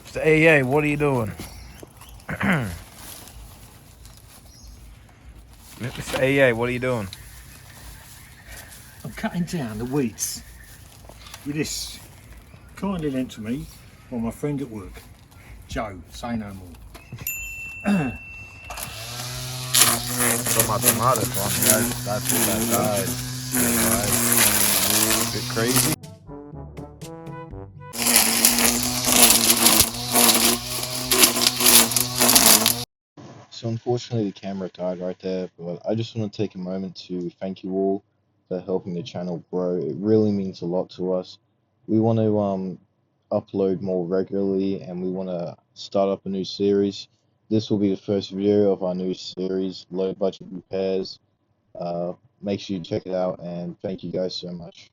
Mr. AA, what are you doing? Mr. AA, what are you doing? I'm cutting down the weeds with this kindly lent to me by my friend at work, Joe, say no more. So my tomato farm, that's what that died. Right. Bit crazy. So unfortunately the camera died right there, but I just want to take a moment to thank you all for helping the channel grow. It really means a lot to us. We want to upload more regularly and we want to start up a new series. This will be the first video of our new series, Low Budget Repairs. Make sure you check it out and thank you guys so much.